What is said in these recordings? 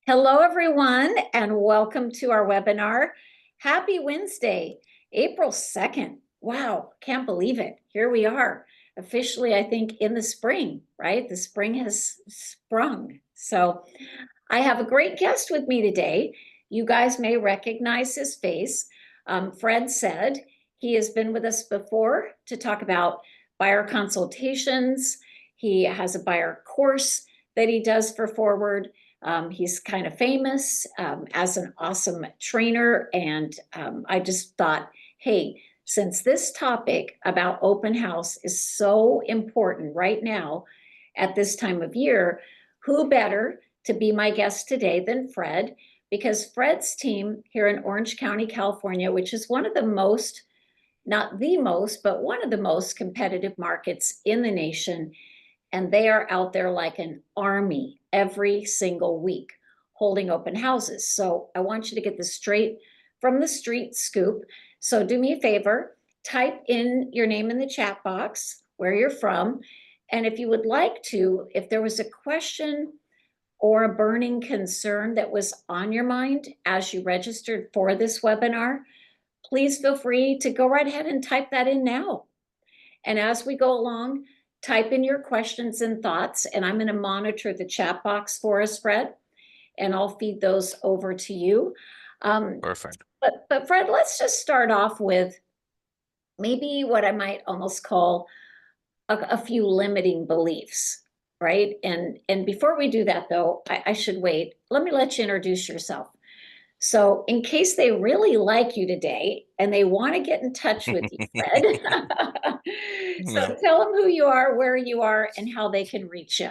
Hello, everyone, and welcome to our webinar. Happy Wednesday, April 2nd. Wow, can't believe it. Here we are, officially, I think, in the spring, right? The spring has sprung. So I have a great guest with me today. You guys may recognize his face. Fred Sed. He has been with us before to talk about buyer consultations. He has a buyer course that he does for Forward. He's kind of famous as an awesome trainer. And I just thought, hey, since this topic about open house is so important right now at this time of year, who better to be my guest today than Fred? Because Fred's team here in Orange County, California, which is one of the most, not the most, but one of the most competitive markets in the nation, and they are out there like an army every single week holding open houses. So I want you to get this straight from the street scoop. So do me a favor, type in your name in the chat box, where you're from. And if you would like to, if there was a question or a burning concern that was on your mind as you registered for this webinar, please feel free to go right ahead and type that in now. And as we go along, type in your questions and thoughts, and I'm going to monitor the chat box for us, Fred, and I'll feed those over to you. Perfect. But Fred, let's just start off with maybe what I might almost call a few limiting beliefs, right? And before we do that, though, I should wait. Let me let you introduce yourself. So in case they really like you today and they want to get in touch with you, Fred, Yeah. so tell them who you are, where you are, and how they can reach you.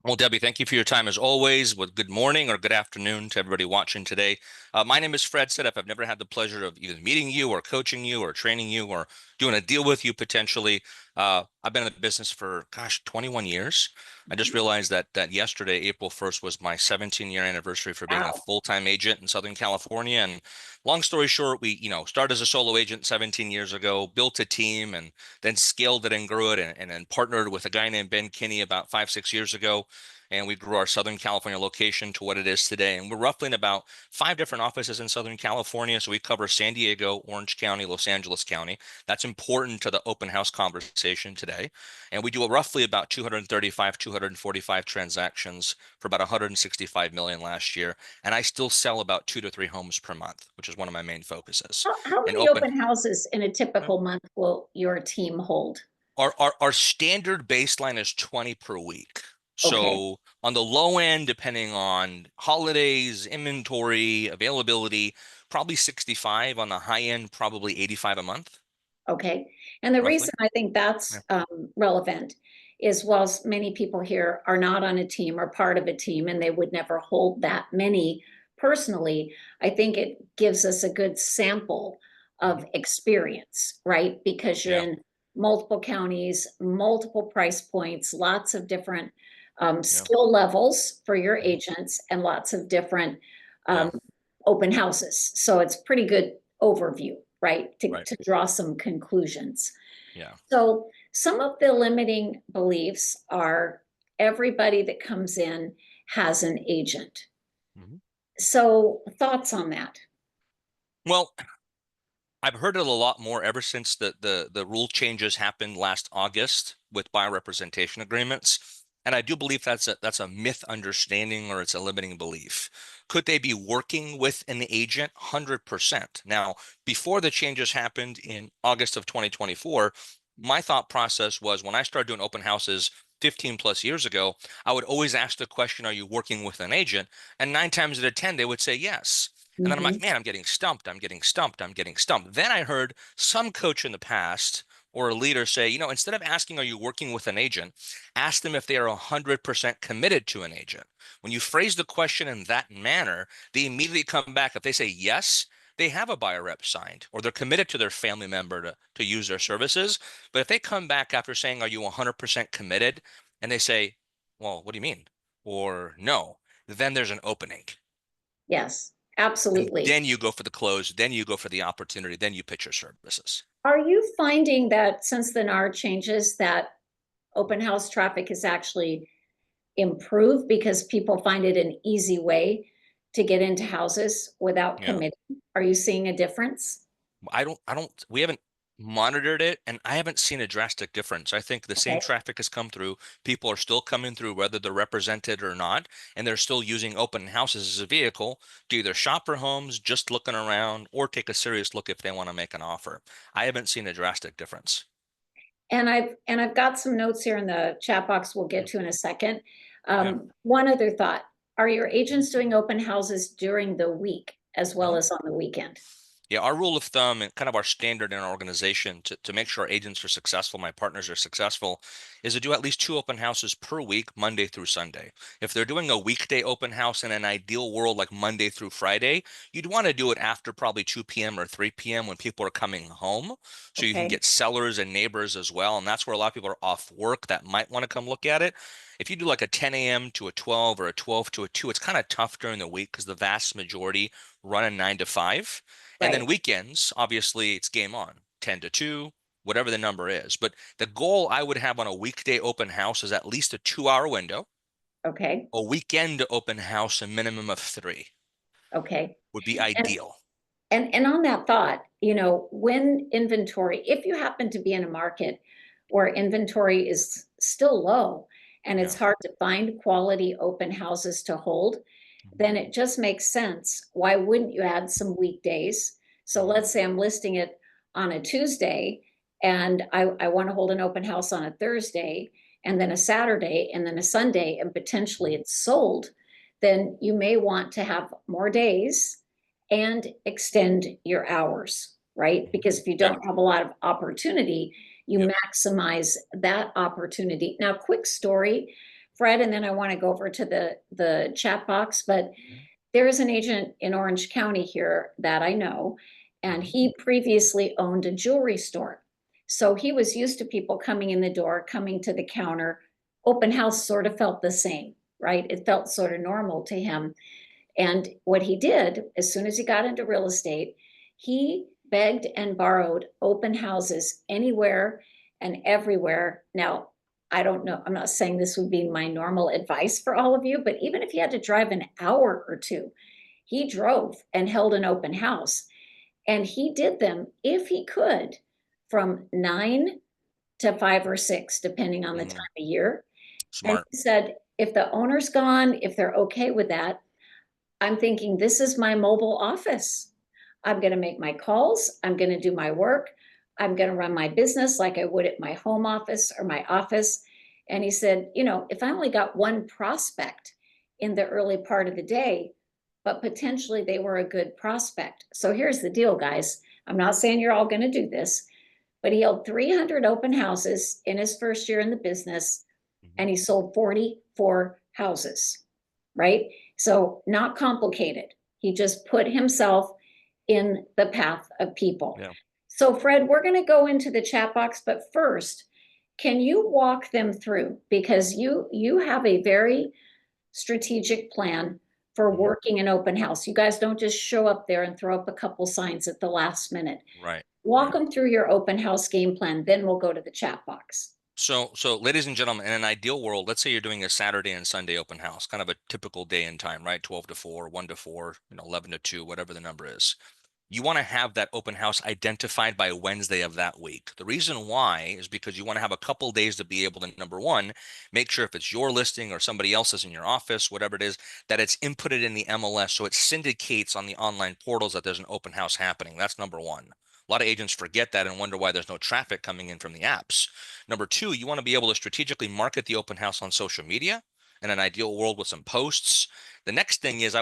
Well, Debbie, thank you for your time as always. With good morning or good afternoon to everybody watching today. My name is Fred Setup. I've never had the pleasure of either meeting you or coaching you or training you or doing a deal with you potentially. I've been in the business for, 21 years. I just realized that yesterday, April 1st, was my 17-year anniversary for being a Wow. full-time agent in Southern California. And long story short, we, started as a solo agent 17 years ago, built a team, and then scaled it and grew it, and then partnered with a guy named Ben Kinney about 5, 6 years ago. And we grew our Southern California location to what it is today. And we're roughly in about 5 different offices in Southern California. So we cover San Diego, Orange County, Los Angeles County. That's important to the open house conversation today. And we do roughly about 235, 245 transactions for about 165 million last year. And I still sell about 2 to 3 homes per month, which is one of my main focuses. How And many open houses in a typical month will your team hold? our standard baseline is 20 per week. Okay. So on the low end, depending on holidays, inventory, availability, probably 65. On the high end, probably 85 a month, Okay. And the roughly. reason I think Yeah. that's relevant is whilst many people here are not on a team or part of a team and they would never hold that many personally, I think it gives us a good sample of Mhm. experience, right? Because you're Yeah. in multiple counties, multiple price points, lots of different Yeah. skill levels for your Mhm. agents, and lots of different Yeah. um, open houses. So it's pretty good overview, right? Right. To draw some conclusions. Yeah. So some of the limiting beliefs are everybody that comes in has an agent. Mhm. So thoughts on that? Well, I've heard it a lot more ever since the rule changes happened last August with buyer representation agreements. And I do believe that's a myth understanding, or it's a limiting belief. Could they be working with an agent? 100%. Now, before the changes happened in August of 2024, my thought process was, when I started doing open houses 15 plus years ago, I would always ask the question, are you working with an agent? And 9 times out of 10, they would say yes. And then I'm Mm-hmm. like, man, I'm getting stumped. I'm getting stumped. I'm getting stumped. Then I heard some coach in the past or a leader say, instead of asking, are you working with an agent, ask them if they are 100% committed to an agent. When you phrase the question in that manner, they immediately come back. If they say yes, they have a buyer rep signed, or they're committed to their family member to use their services. But if they come back after saying, are you 100% committed? And they say, well, what do you mean? Or no, then there's an opening. Yes, And absolutely. then you go for the close, then you go for the opportunity, then you pitch your services. Are you finding that since the NAR changes that open house traffic is actually improve because people find it an easy way to get into houses without Yeah. committing? Are you seeing a difference? We haven't monitored it and I haven't seen a drastic difference. I think the same Okay. traffic has come through. People are still coming through, whether they're represented or not, and they're still using open houses as a vehicle to either shop for homes, just looking around, or take a serious look if they want to make an offer. I haven't seen a drastic difference. And I've got some notes here in the chat box we'll get Yeah. to in a second. Yeah. One other thought. Are your agents doing open houses during the week as well Mhm. as on the weekend? Yeah, our rule of thumb and kind of our standard in our organization to make sure our agents are successful, my partners are successful, is to do at least 2 open houses per week, Monday through Sunday. If they're doing a weekday open house in an ideal world like Monday through Friday, you'd want to do it after probably 2 p.m. or 3 p.m. when people are coming home. So you can Okay, get sellers and neighbors as well. And that's where a lot of people are off work that might want to come look at it. If you do like a 10 a.m. to a 12 or a 12 to a 2, it's kind of tough during the week because the vast majority run a 9 to 5. And then right. weekends, obviously, it's game on, 10 to 2, whatever the number is. But the goal I would have on a weekday open house is at least a 2 hour window. Okay, A weekend open house, a minimum of 3 okay. would be And ideal. and on that thought, when inventory, if you happen to be in a market where inventory is still low and it's Yeah. hard to find quality open houses to hold, then Mhm. it just makes sense. Why wouldn't you add some weekdays? So Mhm. let's say I'm listing it on a Tuesday and I want to hold an open house on a Thursday and then a Saturday and then a Sunday and potentially Mhm. it's sold, then you may want to have more days and extend your hours, right? Mhm. Because if you Yep. don't have a lot of opportunity, you Yep. maximize that opportunity. Now, quick story, Fred, and then I want to go over to the chat box, but Mhm. there is an agent in Orange County here that I know, and Mhm. he previously owned a jewelry store. So he was used to people coming in the door, coming to the counter. Open house sort of felt the same, right? It felt sort of normal to him. And what he did, as soon as he got into real estate, he begged and borrowed open houses anywhere and everywhere. Now, I don't know, I'm not saying this would be my normal advice for all of you, but even if he had to drive an hour or two, he drove and held an open house. And he did them, if he could, from 9 to 5 or 6, depending on the time Mhm. of year. And Smart. he said, if the owner's gone, if they're okay with that, I'm thinking, this is my mobile office. I'm going to make my calls. I'm going to do my work. I'm going to run my business like I would at my home office or my office. And he said, if I only got one prospect in the early part of the day, but potentially they were a good prospect. So here's the deal, guys. I'm not saying you're all going to do this, but he held 300 open houses in his first year in the business Mhm. and he sold 44 houses, right? So, not complicated. He just put himself in the path of people. Yeah. So, Fred, we're going to go into the chat box, but first, can you walk them through, because you have a very strategic plan for Mhm. working an open house. You guys don't just show up there and throw up a couple signs at the last minute. Right. Walk Right. them through your open house game plan, then we'll go to the chat box. So, ladies and gentlemen, in an ideal world, let's say you're doing a Saturday and Sunday open house, kind of a typical day and time, right? 12 to 4, 1 to 4, 11 to 2, whatever the number is. You want to have that open house identified by Wednesday of that week. The reason why is because you want to have a couple days to be able to, number one, make sure if it's your listing or somebody else's in your office, whatever it is, that it's inputted in the MLS so it syndicates on the online portals that there's an open house happening. That's number one. A lot of agents forget that and wonder why there's no traffic coming in from the apps. Number two, you want to be able to strategically market the open house on social media in an ideal world with some posts. The next thing is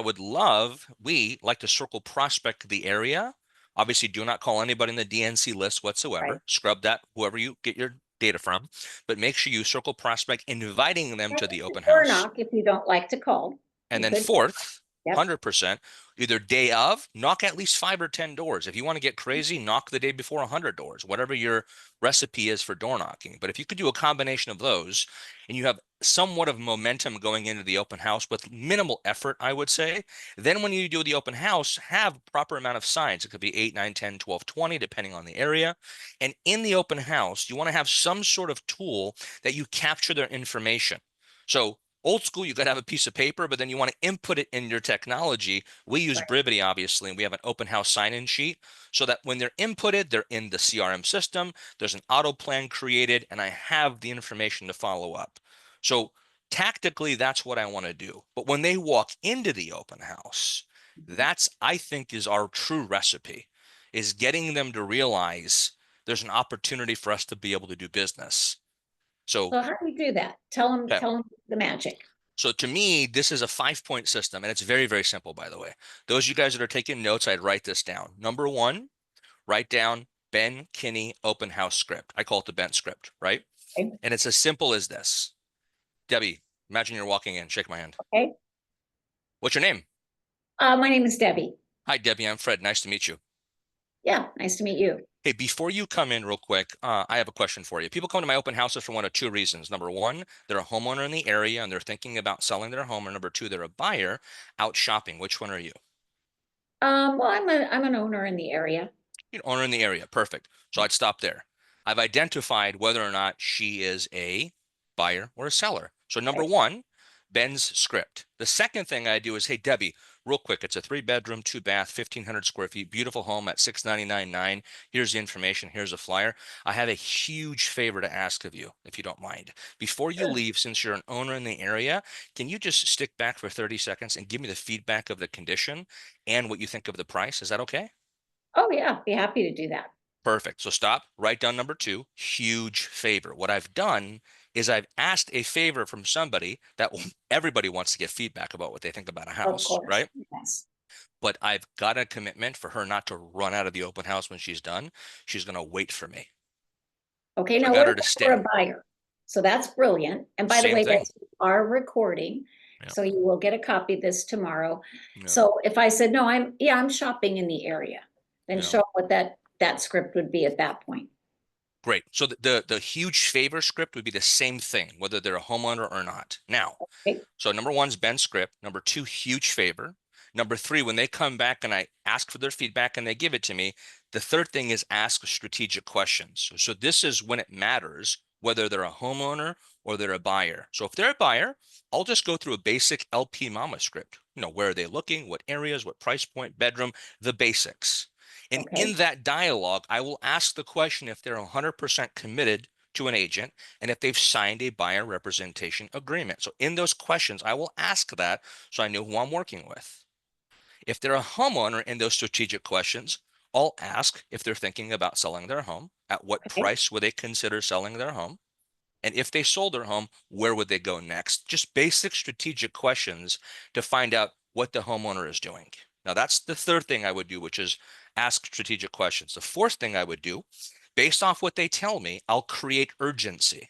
we like to circle prospect the area. Obviously, do not call anybody in the DNC list Right. whatsoever. Scrub that, whoever you get your data from, but make sure you circle prospect, inviting them to the open Or house. knock if you don't like to call. And You then could. fourth, Yep. 100%, either day of, knock at least 5 or 10 doors. If you want to get crazy, knock the day before 100 doors, whatever your recipe is for door knocking. But if you could do a combination of those and you have somewhat of momentum going into the open house with minimal effort, I would say, then when you do the open house, have proper amount of signs. It could be 8, 9, 10, 12, 20, depending on the area. And in the open house, you want to have some sort of tool that you capture their information. So Old school, you got to have a piece of paper, but then you want to input it in your technology. We use Right. Brivity, obviously, and we have an open house sign-in sheet so that when they're inputted, they're in the CRM system. There's an auto plan created, and I have the information to follow up. So tactically, that's what I want to do. But when they walk into the open house, that's, I think, is our true recipe, is getting them to realize there's an opportunity for us to be able to do business. So So how do we do that? Tell them, yeah. tell them the magic. So to me, this is a 5-point system, and it's very, very simple, by the way. Those of you guys that are taking notes, I'd write this down. Number one, write down Ben Kinney open house script. I call it the Bent script, right? Okay. And it's as simple as this. Debbie, imagine you're walking in. Shake my hand. Okay. What's your name? My name is Debbie. Hi, Debbie. I'm Fred. Nice to meet you. Yeah, nice to meet you. Hey, before you come in real quick, I have a question for you. People come to my open houses for one of two reasons. Number one, they're a homeowner in the area and they're thinking about selling their home. Or number two, they're a buyer out shopping. Which one are you? Well, I'm an owner in the area. Owner in the area. Perfect. So I'd stop there. I've identified whether or not she is a buyer or a seller. So number Okay. one, Ben's script. The second thing I do is, hey, Debbie, real quick, it's a 3-bedroom, 2-bath, 1,500 square feet, beautiful home at 699.9. Here's the information. Here's a flyer. I have a huge favor to ask of you, if you don't mind. Before you Sure. leave, since you're an owner in the area, can you just stick back for 30 seconds and give me the feedback of the condition and what you think of the price? Is that okay? Oh, yeah, be happy to do that. Perfect. So stop, write down number two, huge favor. What I've done is I've asked a favor from somebody that everybody wants to get feedback about what they think about a Of house, course. right? Yes. But I've got a commitment for her not to run out of the open house when she's done. She's going to wait for me. Okay, So I now got what her to about for a stay. buyer? So that's brilliant. And by the Same way, thing. guys, we are recording, Yeah. so you will get a copy of this tomorrow. Yeah. So if I said, no, I'm shopping in the area, then Yeah. show what that script would be at that point. Great. So the huge favor script would be the same thing, whether they're a homeowner or not. Now, Okay, so number one's Ben's script. Number two, huge favor. Number three, when they come back and I ask for their feedback and they give it to me, the third thing is ask strategic questions. So this is when it matters whether they're a homeowner or they're a buyer. So if they're a buyer, I'll just go through a basic LP Mama script. Where are they looking? What areas? What price point? Bedroom? The basics. And okay, in that dialogue, I will ask the question if they're 100% committed to an agent and if they've signed a buyer representation agreement. So in those questions, I will ask that so I know who I'm working with. If they're a homeowner in those strategic questions, I'll ask if they're thinking about selling their home, at what okay, price would they consider selling their home? And if they sold their home, where would they go next? Just basic strategic questions to find out what the homeowner is doing. Now, that's the third thing I would do, which is ask strategic questions. The fourth thing I would do, based off what they tell me, I'll create urgency,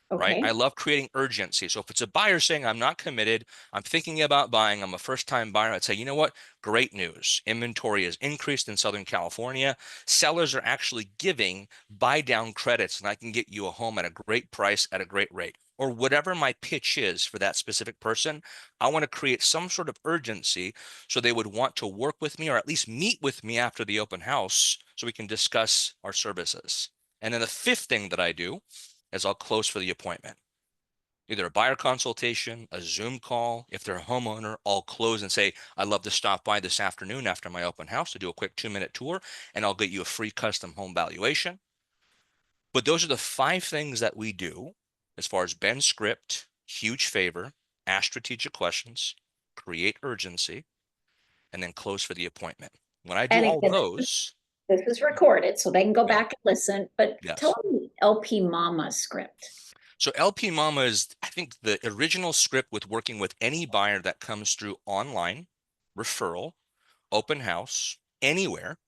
right? okay, I love creating urgency. So if it's a buyer saying, I'm not committed, I'm thinking about buying, I'm a first time buyer, I'd say, you know what? Great news. Inventory has increased in Southern California. Sellers are actually giving buy down credits, and I can get you a home at a great price at a great rate. Or whatever my pitch is for that specific person, I want to create some sort of urgency so they would want to work with me or at least meet with me after the open house so we can discuss our services. And then the fifth thing that I do is I'll close for the appointment. Either a buyer consultation, a Zoom call. If they're a homeowner, I'll close and say, I'd love to stop by this afternoon after my open house to do a quick 2-minute tour, and I'll get you a free custom home valuation. But those are the 5 things that we do as far as Ben's script, huge favor, ask strategic questions, create urgency, and then close for the appointment. When I do and all again, those, this is recorded, so they can go yeah, back and listen, but tell yes. them the LP Mama script. So LP Mama is, I think, the original script with working with any buyer that comes through online, referral, open house, anywhere.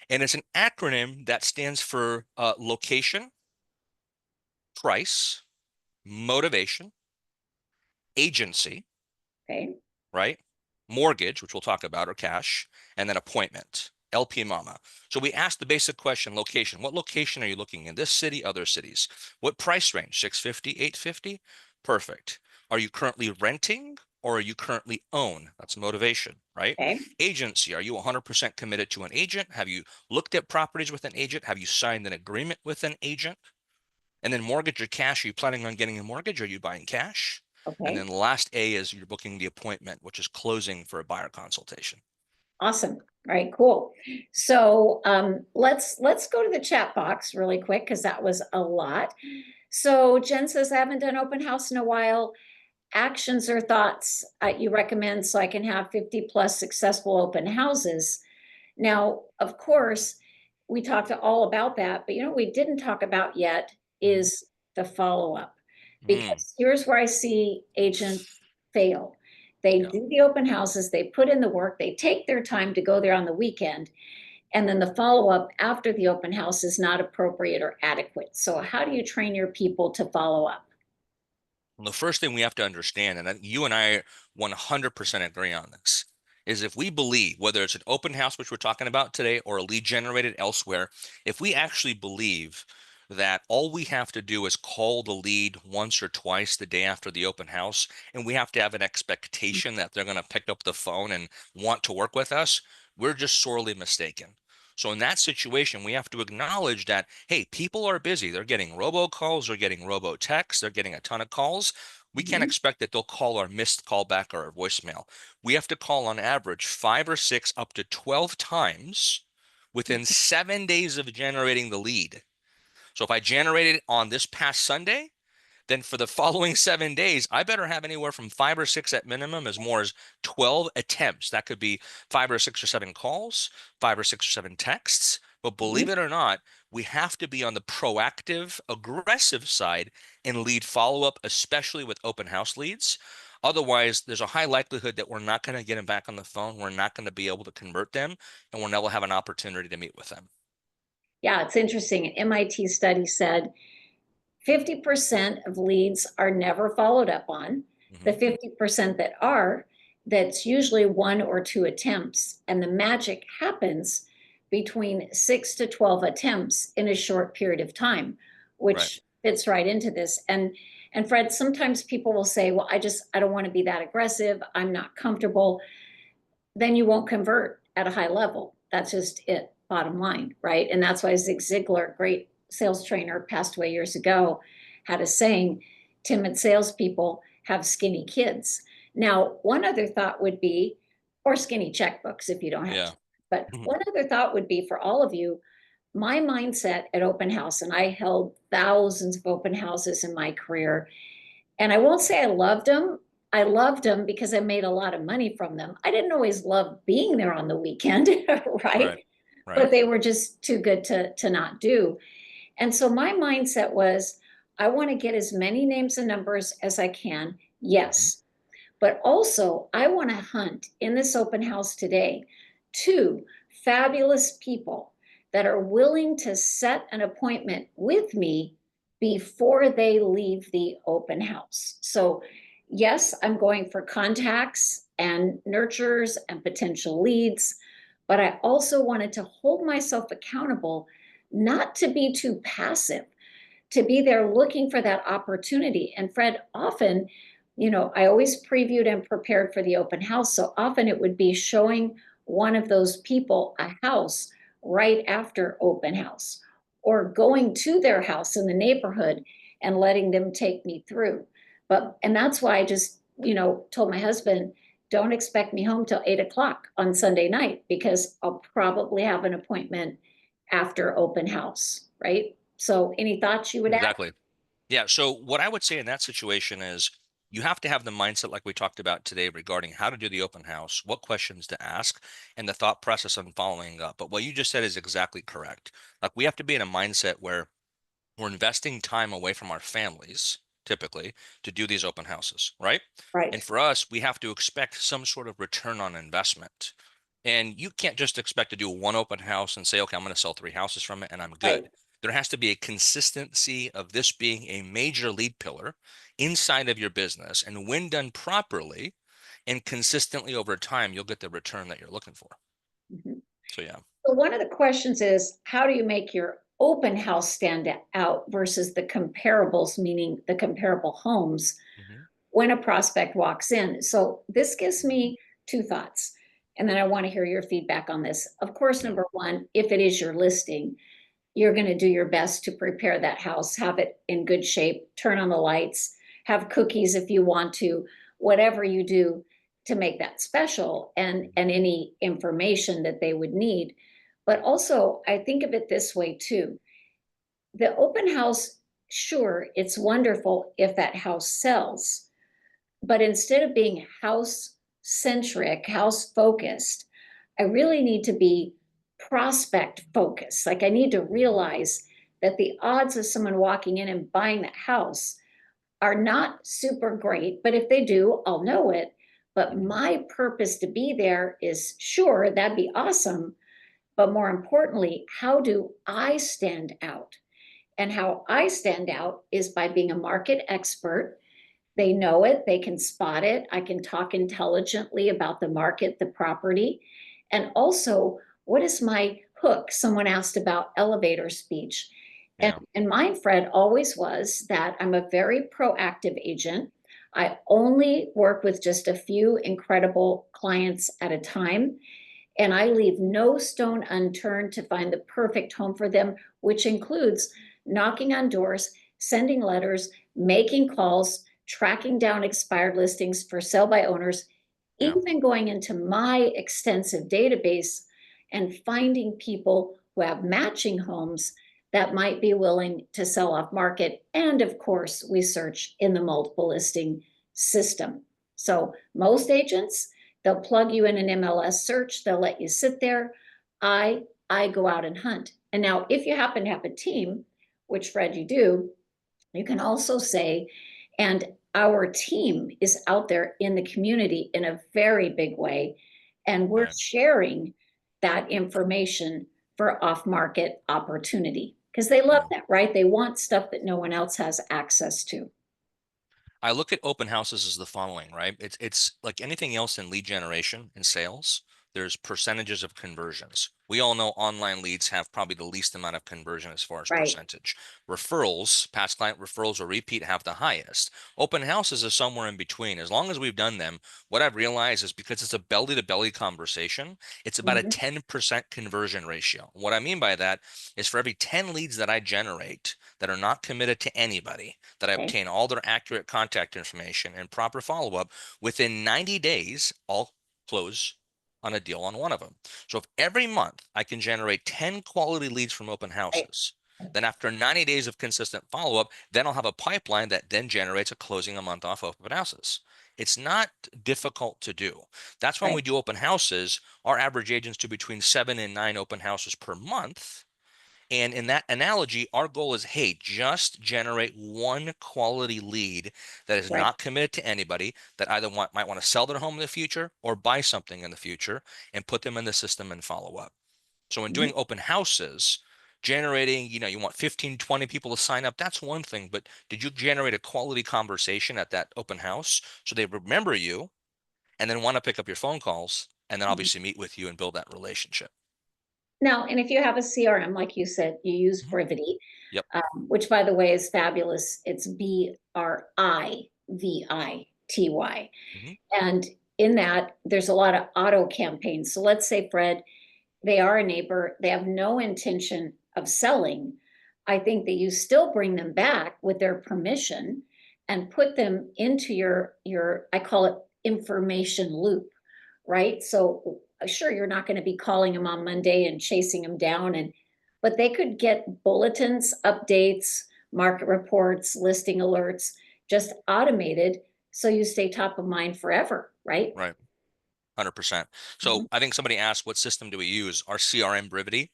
And it's an acronym that stands for location, price, motivation, agency, Okay, right? Mortgage, which we'll talk about, or cash, and then appointment. LP Mama. So we asked the basic question, location. What location are you looking in? This city, other cities? What price range? 650, 850? Perfect. Are you currently renting or are you currently own? That's motivation, right? okay, Agency. Are you 100% committed to an agent? Have you looked at properties with an agent? Have you signed an agreement with an agent? And then mortgage or cash. Are you planning on getting a mortgage? Or are you buying cash? And Okay. then the last A is you're booking the appointment, which is closing for a buyer consultation. Awesome. All right, cool. So let's go to the chat box really quick because that was a lot. So Jen says, I haven't done open house in a while. Actions or thoughts you recommend so I can have 50 plus successful open houses. Now, of course, we talked all about that, but what we didn't talk about yet Mhm. is the follow-up. Mm, Because here's where I see agents fail. They yeah. do the open houses, they put in the work, they take their time to go there on the weekend, and then the follow-up after the open house is not appropriate or adequate. So how do you train your people to follow up? Well, the first thing we have to understand, and you and I 100% agree on this, is if we believe, whether it's an open house, which we're talking about today, or a lead generated elsewhere, if we actually believe that all we have to do is call the lead once or twice the day after the open house, and we have to have an expectation that they're going to pick up the phone and want to work with us, we're just sorely mistaken. So in that situation, we have to acknowledge that, hey, people are busy. They're getting robocalls, they're getting robo texts, they're getting a ton of calls. We can't Mhm. expect that they'll call our missed call back or our voicemail. We have to call on average 5 or 6 up to 12 times within 7 days of generating the lead. So if I generated on this past Sunday, then for the following 7 days, I better have anywhere from 5 or 6 at minimum, as more as 12 attempts. That could be 5 or 6 or 7 calls, 5 or 6 or 7 texts. But believe Mhm. it or not, we have to be on the proactive, aggressive side and lead follow up, especially with open house leads. Otherwise, there's a high likelihood that we're not going to get them back on the phone. We're not going to be able to convert them, and we'll never have an opportunity to meet with them. Yeah, it's interesting. An MIT study said 50% of leads are never followed up on. The Hmm. 50% that are, that's usually one or two attempts. And the magic happens between 6 to 12 attempts in a short period of time, Right. which fits right into this. And Fred, sometimes people will say, well, I don't want to be that aggressive. I'm not comfortable. Then you won't convert at a high level. That's just it, bottom line, right? And that's why Zig Ziglar, great sales trainer, passed away years ago, had a saying, timid salespeople have skinny kids. Now, one other thought would be, or skinny checkbooks if you don't have Yeah. to. But one other thought would be for all of you, my mindset at open house, and I held thousands of open houses in my career, and I won't say I loved them. I loved them because I made a lot of money from them. I didn't always love being there on the weekend, right? Right. Right. But they were just too good to not do. And so my mindset was I want to get as many names and numbers as I can. Hmm. Yes. But also, I want to hunt in this open house today two fabulous people that are willing to set an appointment with me before they leave the open house. So, yes, I'm going for contacts and nurturers and potential leads, but I also wanted to hold myself accountable not to be too passive, to be there looking for that opportunity. And Fred, often, I always previewed and prepared for the open house. So often it would be showing one of those people a house right after open house or going to their house in the neighborhood and letting them take me through. And that's why I just, told my husband, don't expect me home till 8 o'clock on Sunday night because I'll probably have an appointment after open house, right? So any thoughts you would add? Exactly. Yeah. So what I would say in that situation is you have to have the mindset like we talked about today regarding how to do the open house, what questions to ask, and the thought process on following up. But what you just said is exactly correct. Like we have to be in a mindset where we're investing time away from our families, typically, to do these open houses, right? And Right, for us, we have to expect some sort of return on investment. And you can't just expect to do one open house and say, okay, I'm going to sell 3 houses from it and I'm right. good. There has to be a consistency of this being a major lead pillar inside of your business. And when done properly and consistently over time, you'll get the return that you're looking for. Mhm. So, yeah. So one of the questions is, how do you make your open house stand out versus the comparables, meaning the comparable homes Hmm. when a prospect walks in? So this gives me two thoughts. And then I want to hear your feedback on this. Of course, Yeah. number one, if it is your listing, you're going to do your best to prepare that house, have it in good shape, turn on the lights, have cookies if you want to, whatever you do to make that special, and any information that they would need. But also, I think of it this way too. The open house, sure, it's wonderful if that house sells, but instead of being house centric, house focused, I really need to be prospect focused. Like I need to realize that the odds of someone walking in and buying that house are not super great, but if they do, I'll know it. But my purpose to be there is, sure, that'd be awesome. But more importantly, how do I stand out? And how I stand out is by being a market expert. They know it, they can spot it. I can talk intelligently about the market, the property. And also, what is my hook? Someone asked about elevator speech. And, Yeah. and mine, Fred, always was that I'm a very proactive agent. I only work with just a few incredible clients at a time. And I leave no stone unturned to find the perfect home for them, which includes knocking on doors, sending letters, making calls, tracking down expired listings for sale by owners, Yeah. even going into my extensive database and finding people who have matching homes that might be willing to sell off market. And of course, we search in the multiple listing system. So most agents, they'll plug you in an MLS search, they'll let you sit there. I go out and hunt. And now if you happen to have a team, which Fred, you do, you can also say, and our team is out there in the community in a very big way, and we're Right. sharing that information for off-market opportunity because they love Yeah. that, right? They want stuff that no one else has access to. I look at open houses as the following, right? It's like anything else in lead generation and sales. There's percentages of conversions. We all know online leads have probably the least amount of conversion as far as Right. percentage. Referrals, past client referrals or repeat have the highest. Open houses is somewhere in between. As long as we've done them, what I've realized is because it's a belly to belly conversation, it's about a Mhm. 10% conversion ratio. What I mean by that is for every 10 leads that I generate that are not committed to anybody, that I Okay. obtain all their accurate contact information and proper follow up, within 90 days, I'll close on a deal on one of them. So if every month I can generate 10 quality leads from open Right. houses, then after 90 days of consistent follow up, then I'll have a pipeline that then generates a closing a month off open houses. It's not difficult to do. That's when Right. we do open houses. Our average agents do between 7 and 9 open houses per month. And in that analogy, our goal is, hey, just generate one quality lead that is Right. not committed to anybody, that either might want to sell their home in the future or buy something in the future, and put them in the system and follow up. So in Mhm. doing open houses, generating, you want 15, 20 people to sign up, that's one thing. But did you generate a quality conversation at that open house so they remember you and then want to pick up your phone calls and then Mhm. obviously meet with you and build that relationship? Now, and if you have a CRM, like you said, you use Mhm. Brivity, Yep. which by the way is fabulous. It's Brivity. Hmm. And in that, there's a lot of auto campaigns. So let's say, Fred, they are a neighbor, they have no intention of selling. I think that you still bring them back with their permission and put them into your I call it information loop, right? So sure, you're not going to be calling them on Monday and chasing them down, and but they could get bulletins, updates, market reports, listing alerts, just automated so you stay top of mind forever, right? Right. 100%. Mhm. So I think somebody asked, what system do we use? Our CRM Brivity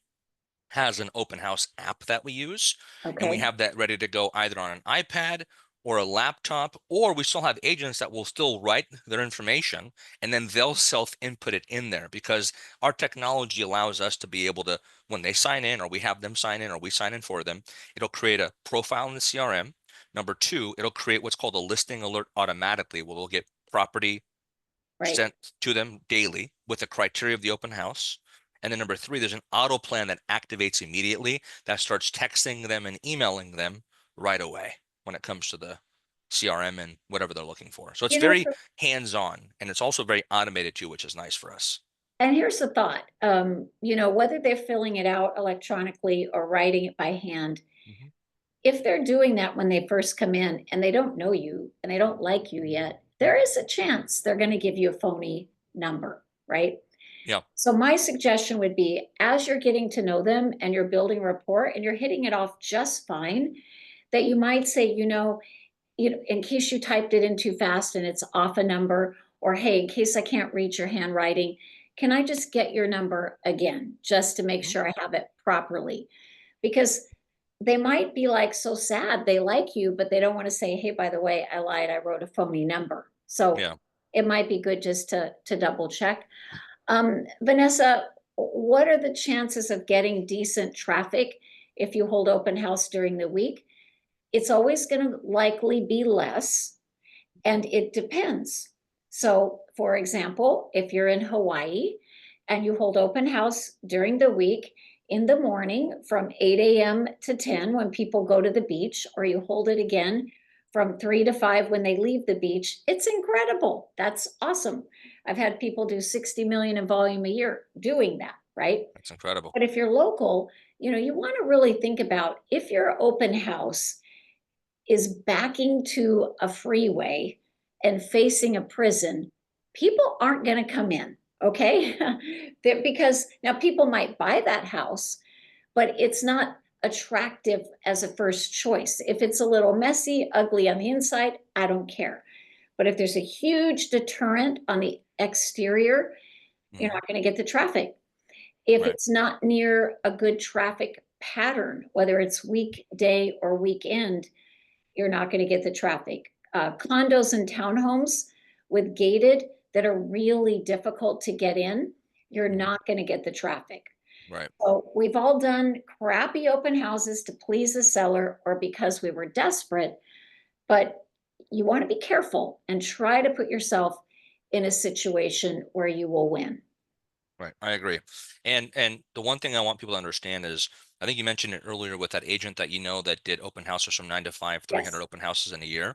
has an open house app that we use, and we Okay. have that ready to go either on an iPad or a laptop, or we still have agents that will still write their information and then they'll self input it in there because our technology allows us to be able to, when they sign in or we have them sign in or we sign in for them, it'll create a profile in the CRM. Number two, it'll create what's called a listing alert automatically, where we'll get property Right. sent to them daily with the criteria of the open house. And then number three, there's an auto plan that activates immediately that starts texting them and emailing them right away when it comes to the CRM and whatever they're looking for. So it's You know, very hands-on and it's also very automated too, which is nice for us. and here's the thought, whether they're filling it out electronically or writing it by hand, Mhm. if they're doing that when they first come in and they don't know you and they don't like you yet, there is a chance they're going to give you a phony number, right? Yeah. So my suggestion would be, as you're getting to know them and you're building rapport and you're hitting it off just fine, that you might say, in case you typed it in too fast and it's off a number, or hey, in case I can't read your handwriting, can I just get your number again, just to make Mhm. sure I have it properly? Because they might be like so sad they like you, but they don't want to say, hey, by the way, I lied, I wrote a phony number. So Yeah. it might be good just to double check. Vanessa, what are the chances of getting decent traffic if you hold open house during the week? It's always going to likely be less, and it depends. So, for example, if you're in Hawaii and you hold open house during the week in the morning from 8 a.m. to 10 when people go to the beach, or you hold it again from 3 to 5 when they leave the beach, it's incredible. That's awesome. I've had people do 60 million in volume a year doing that, right? That's incredible. But if you're local, you want to really think about, if your open house is backing to a freeway and facing a prison, people aren't going to come in, okay? Because now people might buy that house, but it's not attractive as a first choice. If it's a little messy, ugly on the inside, I don't care. But if there's a huge deterrent on the exterior, you're Hmm. not going to get the traffic. If Right. it's not near a good traffic pattern, whether it's weekday or weekend, you're not going to get the traffic. Condos and townhomes with gated that are really difficult to get in, you're Hmm. not going to get the traffic. Right. So we've all done crappy open houses to please the seller or because we were desperate, but you want to be careful and try to put yourself in a situation where you will win. Right. I agree. And the one thing I want people to understand is, I think you mentioned it earlier with that agent that that did open houses from 9 to 5, 300 Yes. open houses in a year.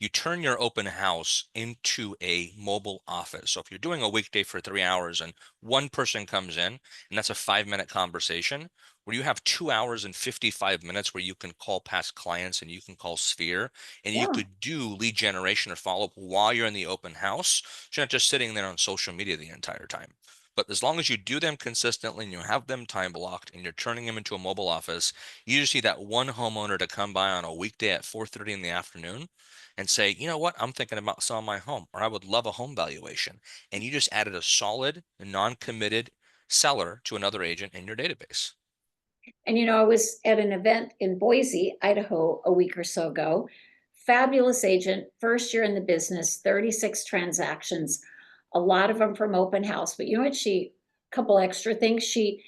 You turn your open house into a mobile office. So if you're doing a weekday for 3 hours and one person comes in, and that's a 5 minute conversation, where you have 2 hours and 55 minutes where you can call past clients and you can call Sphere and you Yeah. could do lead generation or follow up while you're in the open house. So you're not just sitting there on social media the entire time. But as long as you do them consistently and you have them time blocked and you're turning them into a mobile office, you just need that one homeowner to come by on a weekday at 4:30 in the afternoon and say, you know what, I'm thinking about selling my home, or I would love a home valuation. And you just added a solid, non-committed seller to another agent in your database. And I was at an event in Boise, Idaho, a week or so ago. Fabulous agent, first year in the business, 36 transactions, a lot of them from open house. But you know what? Couple extra things. She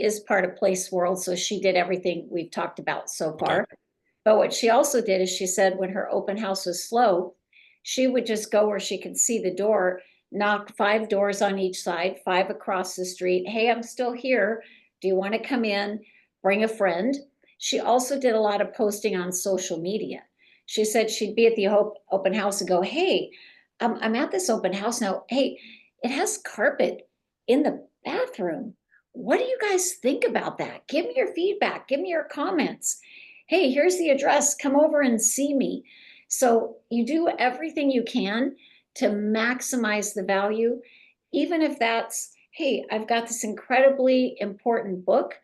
is part of Place World, so she did everything we've talked about so Okay. far. But what she also did is, she said when her open house was slow, she would just go where she could see the door, knock 5 doors on each side, 5 across the street. Hey, I'm still here. Do you want to come in? Bring a friend. She also did a lot of posting on social media. She said she'd be at the open house and go, hey, I'm at this open house now. Hey, it has carpet in the bathroom. What do you guys think about that? Give me your feedback. Give me your comments. Hey, here's the address. Come over and see me. So you do everything you can to maximize the value, even if that's, hey, I've got this incredibly important book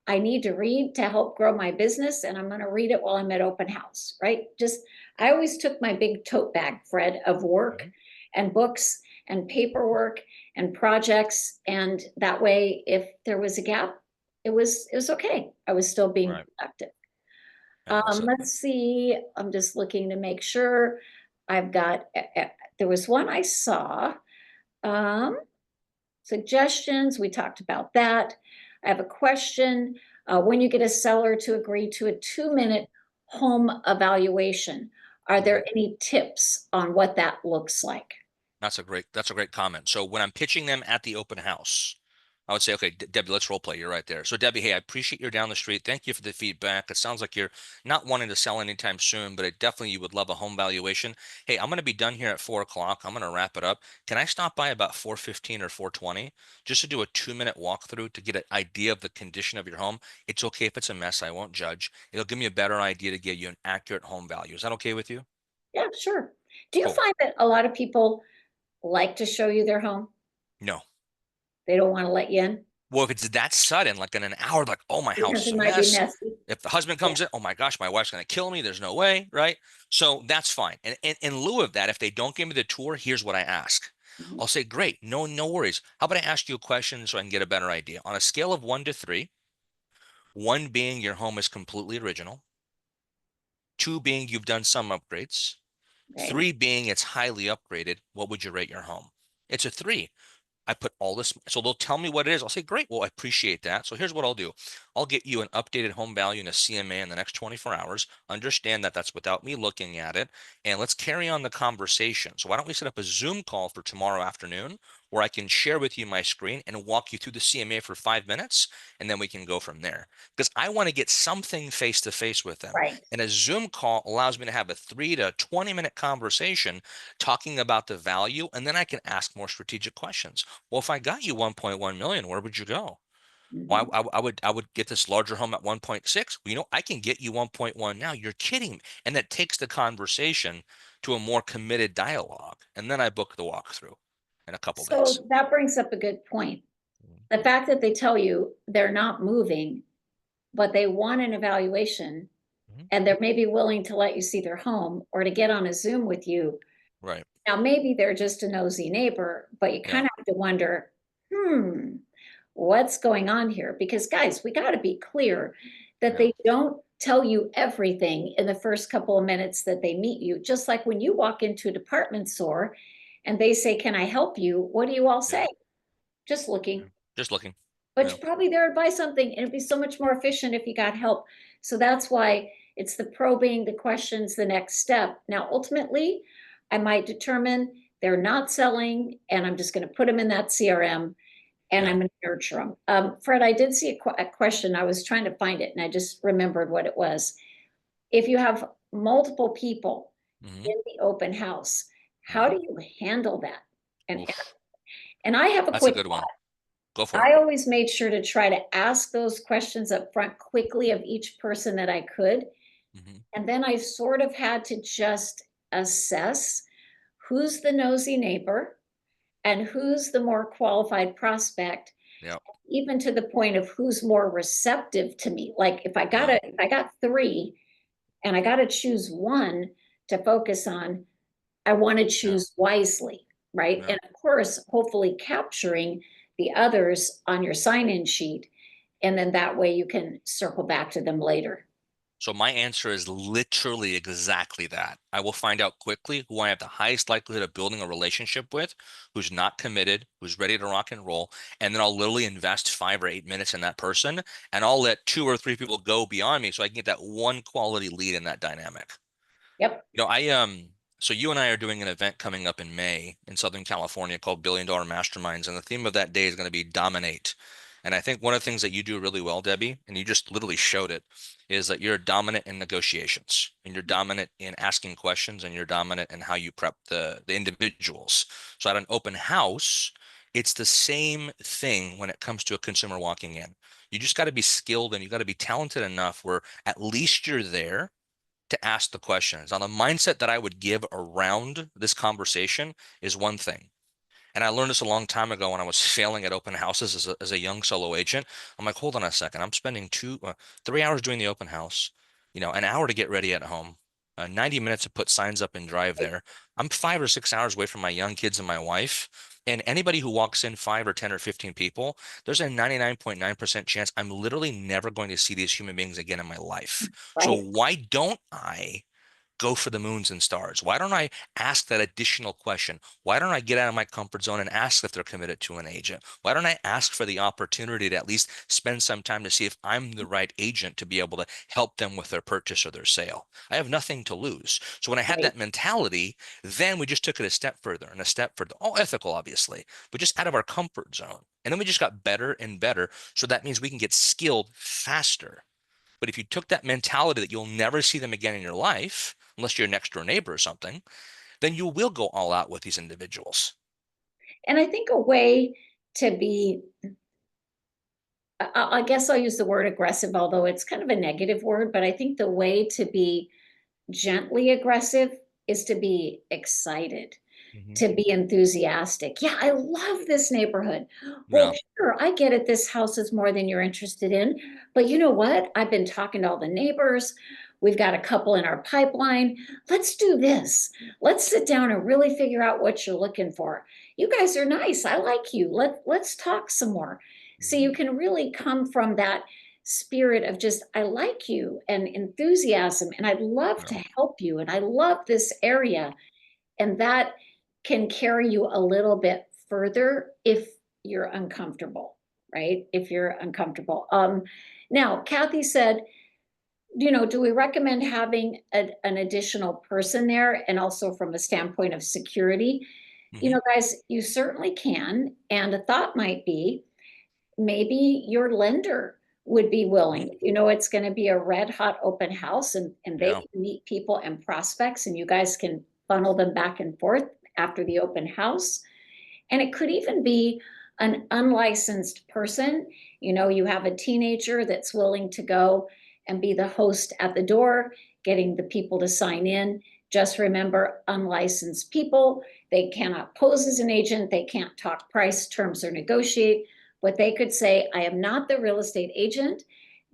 I need to read to help grow my business, and I'm going to read it while I'm at open house, right? I always took my big tote bag, Fred, of work Mhm. and books and paperwork and projects. And that way, if there was a gap, it was okay. I was still being Right. productive. Yeah, well said. Let's see. I'm just looking to make sure I've got. There was one I saw. Um, Suggestions. We talked about that. I have a question. When you get a seller to agree to a 2-minute home evaluation, are Mhm. there any tips on what that looks like? That's a great comment. So when I'm pitching them at the open house, I would say, okay, Debbie, let's role play. You're right there. So Debbie, hey, I appreciate you're down the street. Thank you for the feedback. It sounds like you're not wanting to sell anytime soon, but it definitely you would love a home valuation. Hey, I'm going to be done here at 4 o'clock. I'm going to wrap it up. Can I stop by about 4:15 or 4:20 just to do a 2-minute walkthrough to get an idea of the condition of your home? It's okay if it's a mess. I won't judge. It'll give me a better idea to give you an accurate home value. Is that okay with you? Yeah, sure. Do you Cool. find that a lot of people like to show you their home? No. They don't want to let you in Well, if it's that sudden, like in an hour, like, oh, my house because is it a might be mess. messy. If the husband Yeah. comes in, oh my gosh, my wife's going to kill me. There's no way, right? So that's fine. And in lieu of that, if they don't give me the tour, here's what I ask. Mhm. I'll say, great, no worries. How about I ask you a question so I can get a better idea? On a scale of 1 to 3, 1 being your home is completely original, 2 being you've done some upgrades, Okay. 3 being it's highly upgraded, what would you rate your home? It's a 3. I put all this, so they'll tell me what it is. I'll say, great, well, I appreciate that. So here's what I'll do. I'll get you an updated home value and a CMA in the next 24 hours. Understand that that's without me looking at it. And let's carry on the conversation. So why don't we set up a Zoom call for tomorrow afternoon where I can share with you my screen and walk you through the CMA for 5 minutes, and then we can go from there. Because I want to get something face to face with them. Right. And a Zoom call allows me to have a 3 to 20 minute conversation talking about the value, and then I can ask more strategic questions. Well, if I got you 1.1 million, where would you go? Well, Mhm. I would get this larger home at 1.6. Well, I can get you 1.1 now. You're kidding me. And that takes the conversation to a more committed dialogue. And then I book the walkthrough in a couple days. So that brings up a good point. The fact that they tell you they're not moving, but they want an evaluation Mhm. and they're maybe willing to let you see their home or to get on a Zoom with you. Right. Now, maybe they're just a nosy neighbor, but you Yeah. kind of have to wonder, hmm, what's going on here? Because, guys, we got to be clear that Yeah. they don't tell you everything in the first couple of minutes that they meet you. Just like when you walk into a department store and they say, can I help you? What do you all Yeah. say? Just Yeah. looking. Just looking. But Yeah. you're probably there to buy something, and it'd be so much more efficient if you got help. So that's why it's the probing, the questions, the next step. Now, ultimately, I might determine they're not selling, and I'm just going to put them in that CRM and Yeah. I'm going to nurture them. Fred, I did see a question. I was trying to find it, and I just remembered what it was. If you have multiple people Hmm. in the open house, how Hmm. do you handle that? And Oof. and I have a That's a quick good one. Go for it. I always made sure to try to ask those questions up front quickly of each person that I could. Hmm. And then I sort of had to just assess who's the nosy neighbor and who's the more qualified prospect, Yeah. even to the point of who's more receptive to me. Like Yeah. if I got three and I got to choose one to focus on, I want to Yeah. choose wisely, right? Yeah. And of course, hopefully capturing the others on your sign in sheet. And then that way you can circle back to them later. So my answer is literally exactly that. I will find out quickly who I have the highest likelihood of building a relationship with, who's not committed, who's ready to rock and roll, and then I'll literally invest 5 or 8 minutes in that person, and I'll let 2 or 3 people go beyond me so I can get that one quality lead in that dynamic. Yep. So you and I are doing an event coming up in May in Southern California called Billion Dollar Masterminds, and the theme of that day is going to be dominate. And I think one of the things that you do really well, Debbie, and you just literally showed it, is that you're dominant in negotiations, and you're dominant in asking questions, and you're dominant in how you prep the individuals. So at an open house, it's the same thing when it comes to a consumer walking in. You just got to be skilled and you got to be talented enough where at least you're there to ask the questions. Now, the mindset that I would give around this conversation is one thing. And I learned this a long time ago when I was failing at open houses as a young solo agent. I'm like, hold on a second. I'm spending 3 hours doing the open house, an hour to get ready at home, 90 minutes to put signs up and drive there. I'm 5 or 6 hours away from my young kids and my wife. And anybody who walks in 5 or 10 or 15 people, there's a 99.9% chance I'm literally never going to see these human beings again in my life. So Right. why don't I go for the moons and stars? Why don't I ask that additional question? Why don't I get out of my comfort zone and ask if they're committed to an agent? Why don't I ask for the opportunity to at least spend some time to see if I'm the right agent to be able to help them with their purchase or their sale? I have nothing to lose. So when I had Right. that mentality, then we just took it a step further and a step further, all ethical, obviously, but just out of our comfort zone. And then we just got better and better. So that means we can get skilled faster. But if you took that mentality that you'll never see them again in your life, unless you're a next door neighbor or something, then you will go all out with these individuals. And I think a way to be, I guess I'll use the word aggressive, although it's kind of a negative word, but I think the way to be gently aggressive is to be excited, Hmm. to be enthusiastic. Yeah, I love this neighborhood. Well, Yeah. sure, I get it. This house is more than you're interested in. But you know what? I've been talking to all the neighbors. We've got a couple in our pipeline. Let's do this. Let's sit down and really figure out what you're looking for. You guys are nice. I like you. Let's talk some more. So Hmm. you can really come from that spirit of just, I like you and enthusiasm, and I'd love Yeah. to help you. And I love this area. And that can carry you a little bit further if you're uncomfortable, right? If you're uncomfortable. Now, Kathy said, do we recommend having an additional person there? And also from a standpoint of security, Hmm. guys, you certainly can. And a thought might be maybe your lender would be Hmm. willing. It's going to be a red hot open house, and they Yeah. can meet people and prospects, and you guys can funnel them back and forth after the open house. And it could even be an unlicensed person. You have a teenager that's willing to go and be the host at the door, getting the people to sign in. Just remember, unlicensed people, they cannot pose as an agent, they can't talk price, terms, or negotiate. What they could say, I am not the real estate agent.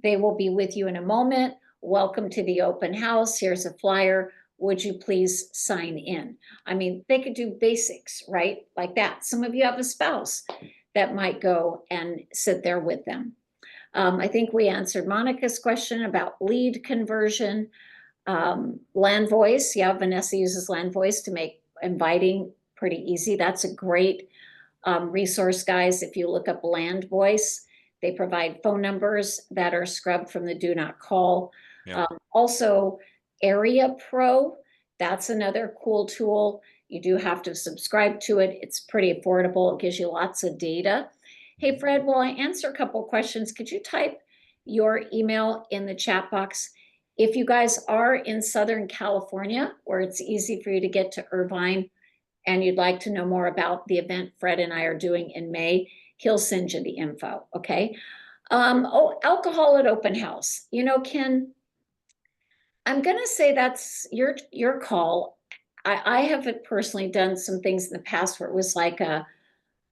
They will be with you in a moment. Welcome to the open house. Here's a flyer. Would you please sign in? I mean, they could do basics, right? Like that. Some of you have a spouse that might go and sit there with them. I think we answered Monica's question about lead conversion. Land voice. Yeah, Vanessa uses land voice to make inviting pretty easy. That's a great resource, guys. If you look up land voice, they provide phone numbers that are scrubbed from the do not call. Yeah. Also, Area Pro, that's another cool tool. You do have to subscribe to it. It's pretty affordable. It gives you lots of data. Hey, Hmm. Fred, while I answer a couple of questions, could you type your email in the chat box? If you guys are in Southern California, where it's easy for you to get to Irvine, and you'd like to know more about the event Fred and I are doing in May, he'll send you the info. Okay. Alcohol at open house. Ken, I'm gonna say that's your call. I have personally done some things in the past where it was like a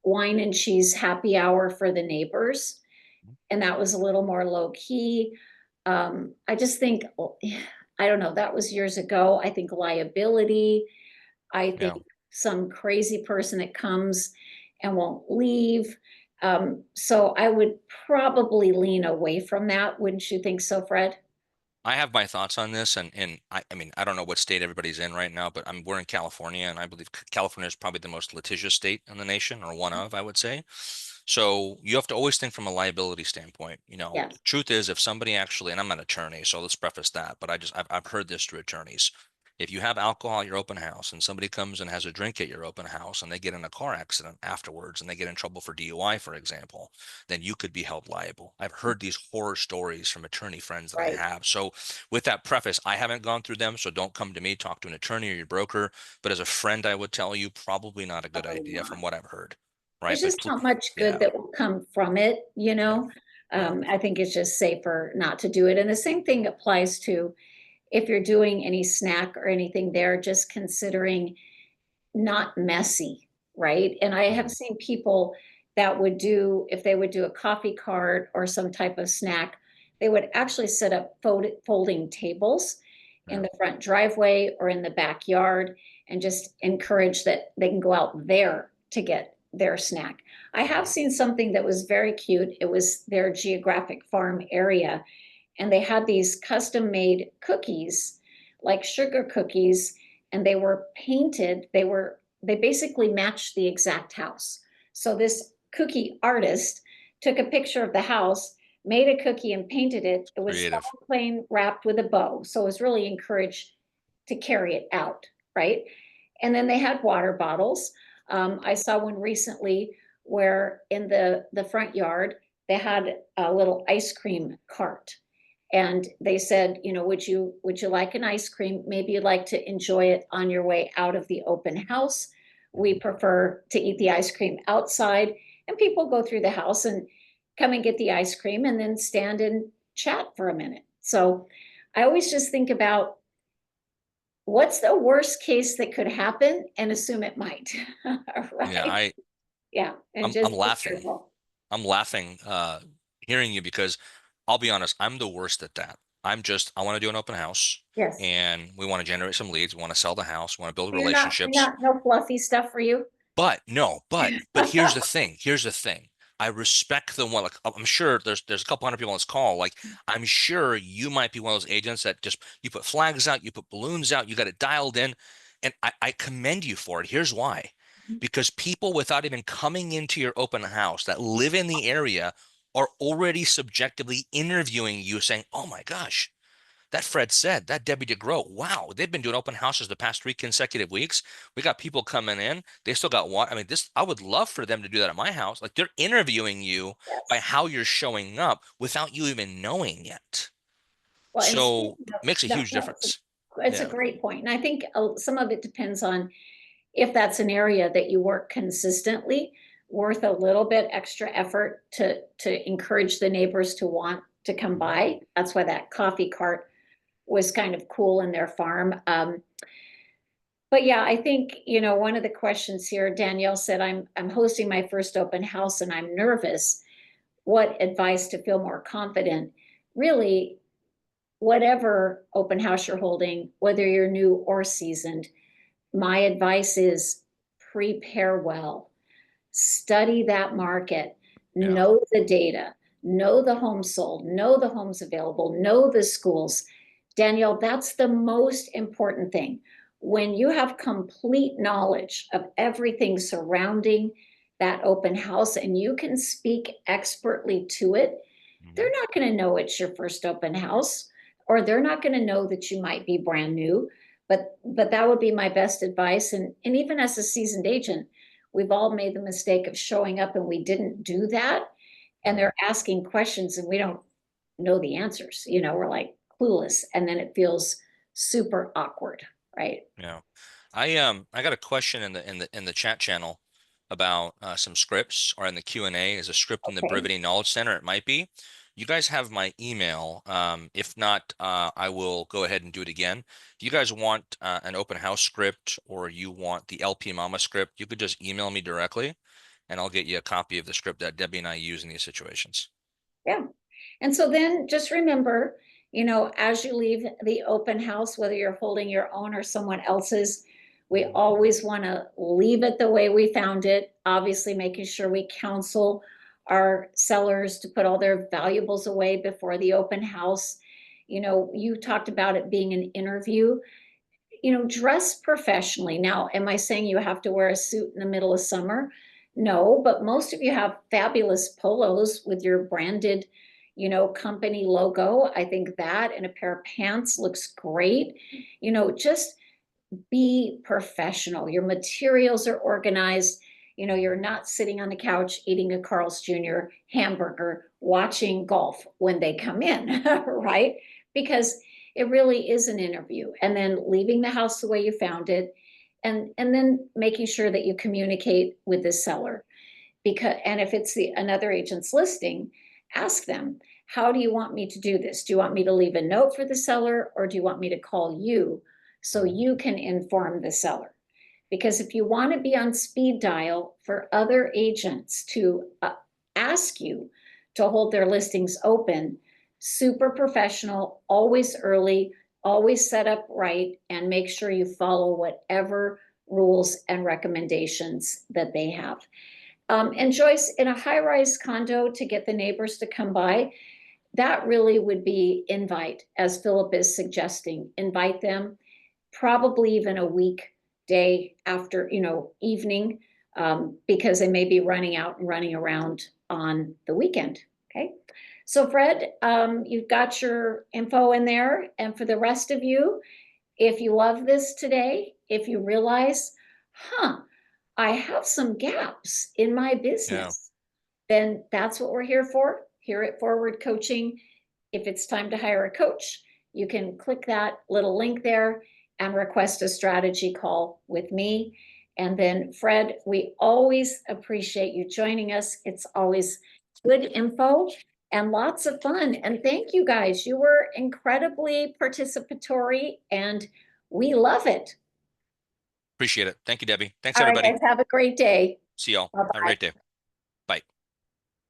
wine and cheese happy hour for the neighbors, and that was a little more low key. I just think, I don't know, that was years ago. I think liability. I think Yeah. some crazy person that comes and won't leave. So I would probably lean away from that. Wouldn't you think so, Fred? I have my thoughts on this, and I mean, I don't know what state everybody's in right now, but we're in California, and I believe California is probably the most litigious state in the nation, or one of, I would say. So you have to always think from a liability standpoint. The Yes. truth is, if somebody actually, and I'm not an attorney, so let's preface that, but I've heard this through attorneys. If you have alcohol at your open house and somebody comes and has a drink at your open house and they get in a car accident afterwards and they get in trouble for DUI, for example, then you could be held liable. I've heard these horror stories from attorney friends that I Right. have. So with that preface, I haven't gone through them, so don't come to me, talk to an attorney or your broker. But as a friend, I would tell you probably not a good Probably idea not. from what I've heard. There's Right. But just not much good yeah, that will come from it, yeah, yeah, I think it's just safer not to do it. And the same thing applies to if you're doing any snack or anything there, just considering not messy, right? And I have mhm, seen people that would do, if they would do a coffee cart or some type of snack, they would actually set up folding tables in yeah, the front driveway or in the backyard and just encourage that they can go out there to get their snack. I have mhm, seen something that was very cute. It was their geographic farm area, and they had these custom made cookies, like sugar cookies, and they were painted. They basically matched the exact house. So this cookie artist took a picture of the house, made a cookie and painted it. It was Creative. solid plain wrapped with a bow. So it was really encouraged to carry it out, right? And then they had water bottles. I saw one recently where in the front yard, they had a little ice cream cart. And they said, you know, would you like an ice cream? Maybe you'd like to enjoy it on your way out of the open house. We prefer to eat the ice cream outside, and people go through the house and come and get the ice cream and then stand and chat for a minute. So I always just think about what's the worst case that could happen and assume it might, Yeah, right? Yeah, and I'm just be laughing. careful. I'm laughing hearing you because I'll be honest, I'm the worst at that. I want to do an open house Yes. and we want to generate some leads. We want to sell the house. We want to build You're relationships. not, no fluffy stuff for you? But no, but here's the thing. Here's the thing. I respect the one. Like I'm sure there's a couple hundred people on this call. Like I'm sure you might be one of those agents that just you put flags out, you put balloons out, you got it dialed in, and I commend you for it. Here's why. Because people without even coming into your open house that live in the area are already subjectively interviewing you, saying, "Oh my gosh, that Fred said, that Debbie DeGrote, wow, they've been doing open houses the past 3 consecutive weeks. We got people coming in. They still got what? I mean, this, I would love for them to do that at my house. Like they're interviewing you by Yes. how you're showing up without you even knowing yet. Well, and So speaking of, makes a no, huge no, difference. it's a Yeah. great point. And I think some of it depends on if that's an area that you work consistently, worth a little bit extra effort to encourage the neighbors to want to come by. That's why that coffee cart was kind of cool in their farm. But yeah, I think, you know, one of the questions here, Danielle said, I'm hosting my first open house and I'm nervous. What advice to feel more confident? Really, whatever open house you're holding, whether you're new or seasoned, my advice is prepare well, study that market, Yeah. know the data, know the homes sold, know the homes available, know the schools. Danielle, that's the most important thing. When you have complete knowledge of everything surrounding that open house and you can speak expertly to it, they're Mhm. not going to know it's your first open house, or they're not going to know that you might be brand new. But that would be my best advice. And even as a seasoned agent, we've all made the mistake of showing up and we didn't do that. And Mhm. they're asking questions and we don't know the answers. You know, we're like clueless. And then it feels super awkward, right? Yeah. I got a question in the chat channel about some scripts or in the Q&A. Is a script in the Okay. Brevity Knowledge Center? It might be. You guys have my email. If not, I will go ahead and do it again. If you guys want an open house script or you want the LP Mama script, you could just email me directly and I'll get you a copy of the script that Debbie and I use in these situations. Yeah. And so then just remember, you know, as you leave the open house, whether you're holding your own or someone else's, we Mhm. always want to leave it the way we found it. Obviously, making sure we counsel our sellers to put all their valuables away before the open house. You know, you talked about it being an interview. You know, dress professionally. Now, am I saying you have to wear a suit in the middle of summer? No, but most of you have fabulous polos with your branded, you know, company logo. I think that and a pair of pants looks great. You know, just be professional. Your materials are organized. You know, you're not sitting on the couch eating a Carl's Jr. hamburger, watching golf when they come in, right? Because it really is an interview. And then leaving the house the way you found it, and then making sure that you communicate with the seller. Because and if it's the another agent's listing, ask them, how do you want me to do this? Do you want me to leave a note for the seller or do you want me to call you so Mhm. you can inform the seller? Because if you want to be on speed dial for other agents to ask you to hold their listings open, super professional, always early, always set up right, and make sure you follow whatever rules and recommendations that they have. And Joyce, in a high rise condo to get the neighbors to come by, that really would be invite, as Philip is suggesting, invite them, probably even a weekday after, evening, because they may be running out and running around on the weekend. Okay. So Fred, you've got your info in there. And for the rest of you, if you love this today, if you realize, I have some gaps in my Yeah. business, then that's what we're here for, here at Forward Coaching. If it's time to hire a coach, you can click that little link there and request a strategy call with me. And then Fred, we always appreciate you joining us. It's always good info and lots of fun. And thank you guys. You were incredibly participatory and we love it. Appreciate it. Thank you, Debbie. Thanks, All right, everybody. guys, have a great day. See y'all. Have a Bye-bye. great day.